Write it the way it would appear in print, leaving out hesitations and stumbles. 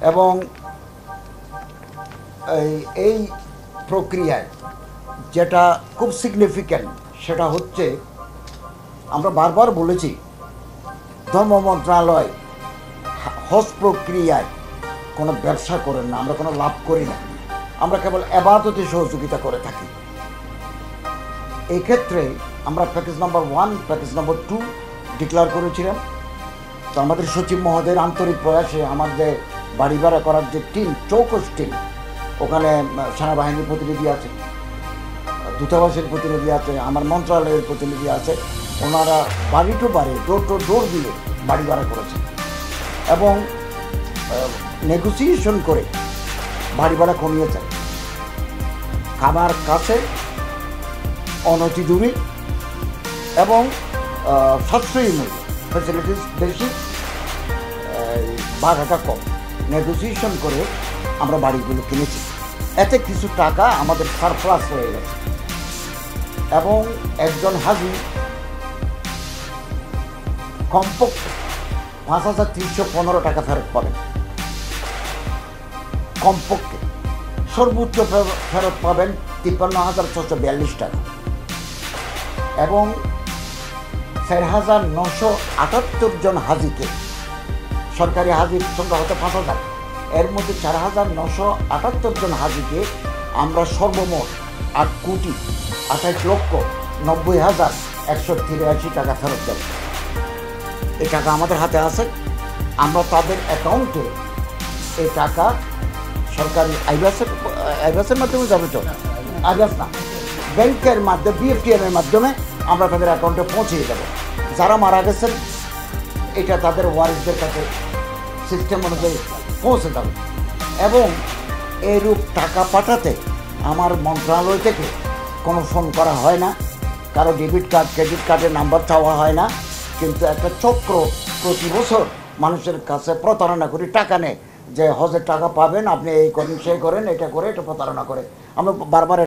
এবং এই প্রক্রিয়ায় যেটা খুব সিগনিফিক্যান্ট সেটা হচ্ছে, আমরা বারবার বলেছি ধর্ম মন্ত্রণালয় হজ প্রক্রিয়ায় কোনো ব্যবসা করেন না, আমরা কোনো লাভ করি না, আমরা কেবল ইবাদতে সহযোগিতা করে থাকি। এই ক্ষেত্রে আমরা package number 1, package number 2 declare করেছিলাম। তো আমাদের সচিব মহোদয়ের আন্তরিক প্রয়াসে আমাদের বাড়ি ভাড়া করার যে টিম, চৌকস টিম, ওখানে সেনাবাহিনীর প্রতিনিধি আছে, দূতাবাসের প্রতিনিধি আছে, আমার মন্ত্রণালয়ের প্রতিনিধি আছে, ওনারা বাড়ি টু বাড়ি, ডোর টু ডোর দিয়ে বাড়ি ভাড়া করেছেন এবং নেগোসিয়েশন করে বাড়ি ভাড়া কমিয়েছেন। খাবার কাছে, অনতি দূরে এবং সাশ্রয়ী মূল্য, ফ্যাসিলিটিস বেশি, ভাড়াটা কম, নেগোসিয়েশন করে আমরা বাড়িগুলো কিনেছি। এতে কিছু টাকা আমাদের সারপ্লাস হয়ে গেছে এবং একজন হাজি কমপক্ষে 5,315 টাকা ফেরত পাবেন, কমপক্ষে। সর্বোচ্চ ফেরত পাবেন 53,642 টাকা এবং 4,978 জন হাজিকে, সরকারি হাজির সংখ্যা হতে 5,000, এর মধ্যে 4,978 জন হাজিকে আমরা সর্বমোট 8,28,90,183 টাকা ফেরত দেব। এই টাকা আমাদের হাতে আছে। আমরা তাদের অ্যাকাউন্টে এই টাকা সরকারি আইবাসের মাধ্যমে যাবে, তো আইবাস না, ব্যাংকের মাধ্যমে, বিএফটিএমের মাধ্যমে আমরা তাদের অ্যাকাউন্টে পৌঁছিয়ে দেব। যারা মারা গেছেন এটা তাদের ওয়ারিসদের কাছে সিস্টেম অনুযায়ী পৌঁছে যাবে। এবং এইরূপ টাকা পাঠাতে আমার মন্ত্রণালয় থেকে কোনো ফোন করা হয় না, কারো ডেবিট কার্ড, ক্রেডিট কার্ডের নাম্বার চাওয়া হয় না, কিন্তু একটা চক্র প্রতি বছর মানুষের কাছে প্রতারণা করে টাকা নেয় যে হজের টাকা পাবেন, আপনি এই করেন, সেই করেন, এটা করে, এটা প্রতারণা করে। আমরা বারবার